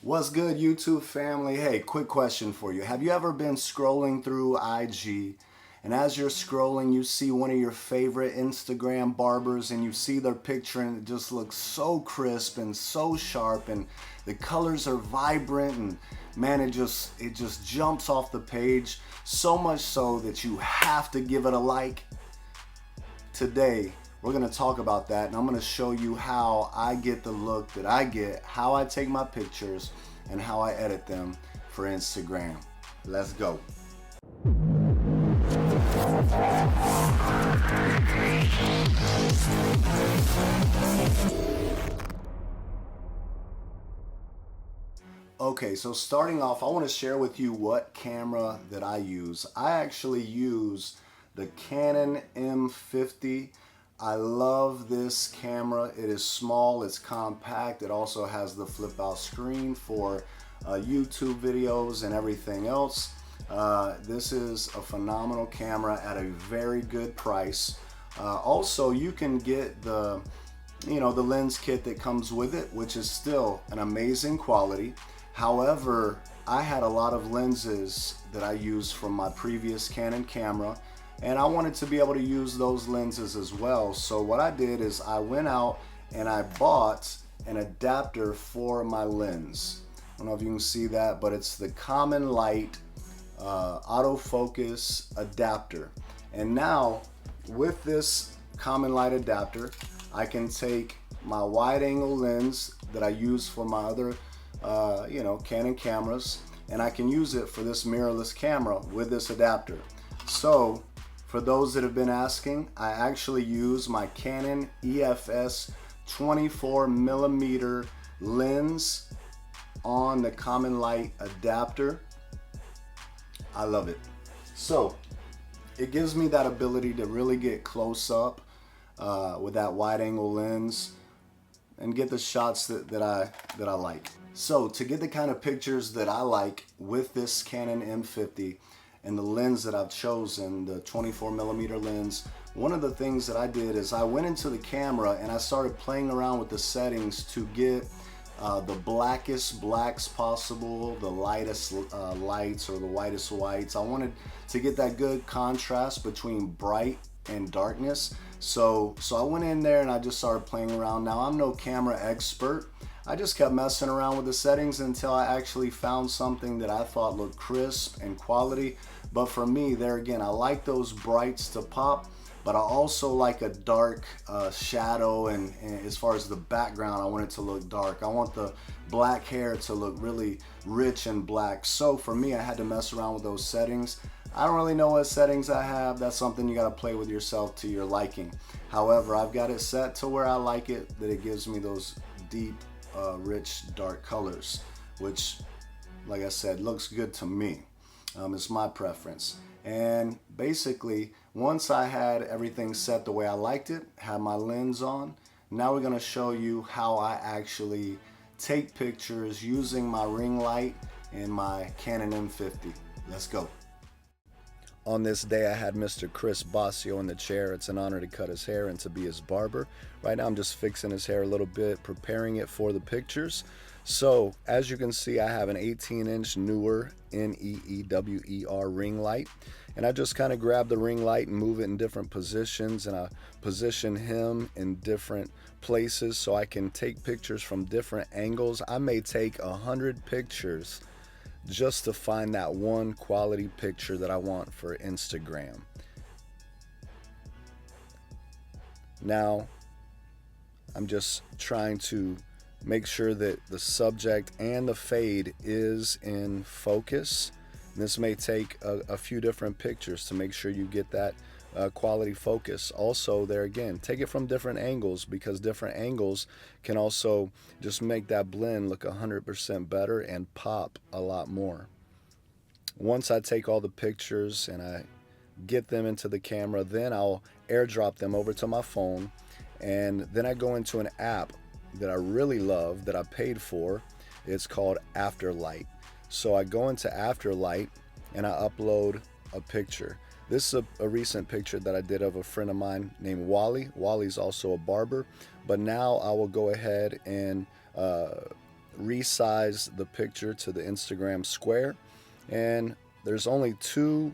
What's good, YouTube family? Hey, quick question for you. Have you ever been scrolling through IG and as you're scrolling, you see one of your favorite Instagram barbers and you see their picture and it just looks so crisp and so sharp and the colors are vibrant and man, it just jumps off the page so much so that you have to give it a like? Today, we're going to talk about that and I'm going to show you how I get the look that I get, how I take my pictures, and how I edit them for Instagram. Let's go. Okay, so starting off, I want to share with you what camera that I use. I actually use the Canon M50. I love this camera. It is small, it's compact. It also has the flip out screen for YouTube videos and everything else. This is a phenomenal camera at a very good price. Also, you can get the the lens kit that comes with it, which is still an amazing quality. However, I had a lot of lenses that I used from my previous Canon camera and I wanted to be able to use those lenses as well. So what I did is I went out and I bought an adapter for my lens. I don't know if you can see that, but it's the Common Light autofocus adapter. And now with this Common Light adapter, I can take my wide angle lens that I use for my other Canon cameras, and I can use it for this mirrorless camera with this adapter. So for those that have been asking, I actually use my Canon EFS 24mm lens on the Common Light adapter. I love it. So it gives me that ability to really get close up with that wide angle lens and get the shots that I like. So to get the kind of pictures that I like with this Canon M50 and the lens that I've chosen, the 24mm lens, one of the things that I did is I went into the camera and I started playing around with the settings to get the blackest blacks possible, the lightest lights or the whitest whites. I wanted to get that good contrast between bright and darkness. So I went in there and I just started playing around. Now I'm no camera expert. I just kept messing around with the settings until I actually found something that I thought looked crisp and quality. But for me, there again, I like those brights to pop, but I also like a dark shadow, and as far as the background, I want it to look dark. I want the black hair to look really rich and black. So for me, I had to mess around with those settings. I don't really know what settings I have. That's something you gotta play with yourself to your liking. However, I've got it set to where I like it, that it gives me those deep, rich, dark colors, which, like I said, looks good to me. It's my preference. And basically, once I had everything set the way I liked it, had my lens on, now we're gonna show you how I actually take pictures using my ring light and my Canon M50. Let's go. On this day, I had Mr. Chris Bossio in the chair. It's an honor to cut his hair and to be his barber. Right now, I'm just fixing his hair a little bit, preparing it for the pictures. So, as you can see, I have an 18-inch Neewer NEEWER ring light. And I just kind of grab the ring light and move it in different positions. And I position him in different places so I can take pictures from different angles. I may take 100 pictures just to find that one quality picture that I want for Instagram. Now, I'm just trying to make sure that the subject and the fade is in focus. This may take a few different pictures to make sure you get that quality focus. Also, there again, take it from different angles, because different angles can also just make that blend look 100% better and pop a lot more. Once I take all the pictures and I get them into the camera, then I'll airdrop them over to my phone, and then I go into an app that I really love that I paid for. It's called Afterlight. So I go into Afterlight and I upload a picture. This is a recent picture that I did of a friend of mine named Wally. Wally's also a barber, but now I will go ahead and resize the picture to the Instagram square. And there's only two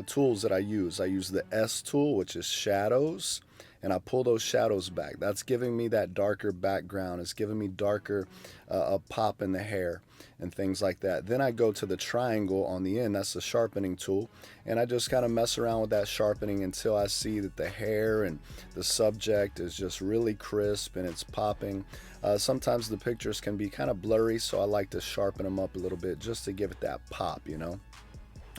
tools that I use. I use the S tool, which is shadows, and I pull those shadows back. That's giving me that darker background. It's giving me darker a pop in the hair and things like that. Then I go to the triangle on the end. That's the sharpening tool, and I just kind of mess around with that sharpening until I see that the hair and the subject is just really crisp and it's popping. Sometimes the pictures can be kind of blurry, so I like to sharpen them up a little bit just to give it that pop, you know.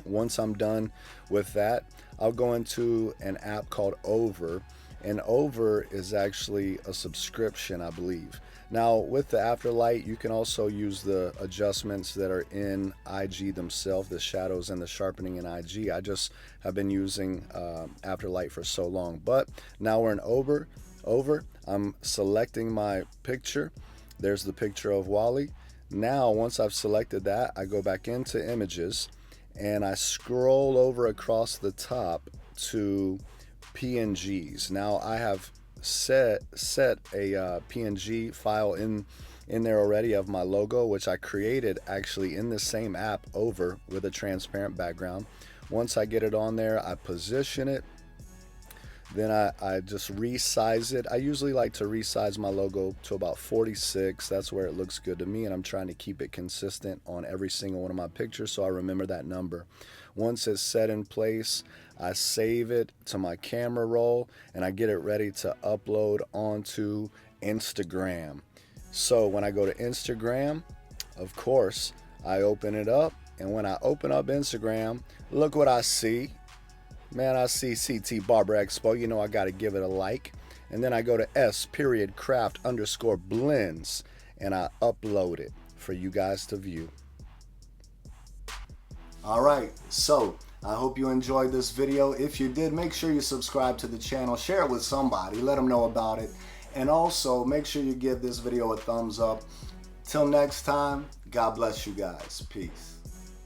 Once I'm done with that, I'll go into an app called Over, and Over is actually a subscription, I believe. Now with the Afterlight, you can also use the adjustments that are in IG themselves, the shadows and the sharpening in IG. I just have been using Afterlight for so long, but now we're in Over. I'm selecting my picture. There's the picture of Wally. Now once I've selected that, I go back into images and I scroll over across the top to PNGs. Now I have set a PNG file in there already of my logo, which I created actually in the same app Over with a transparent background. Once I get it on there, I position it. Then I just resize it. I usually like to resize my logo to about 46. That's where it looks good to me, and I'm trying to keep it consistent on every single one of my pictures so I remember that number. Once it's set in place, I save it to my camera roll and I get it ready to upload onto Instagram. So when I go to Instagram, of course, I open it up, and when I open up Instagram, look what I see. Man, I see CT Barber Expo. You know I got to give it a like. And then I go to S.Craft_blends and I upload it for you guys to view. All right, so I hope you enjoyed this video. If you did, make sure you subscribe to the channel, share it with somebody, let them know about it. And also make sure you give this video a thumbs up. Till next time, God bless you guys. Peace.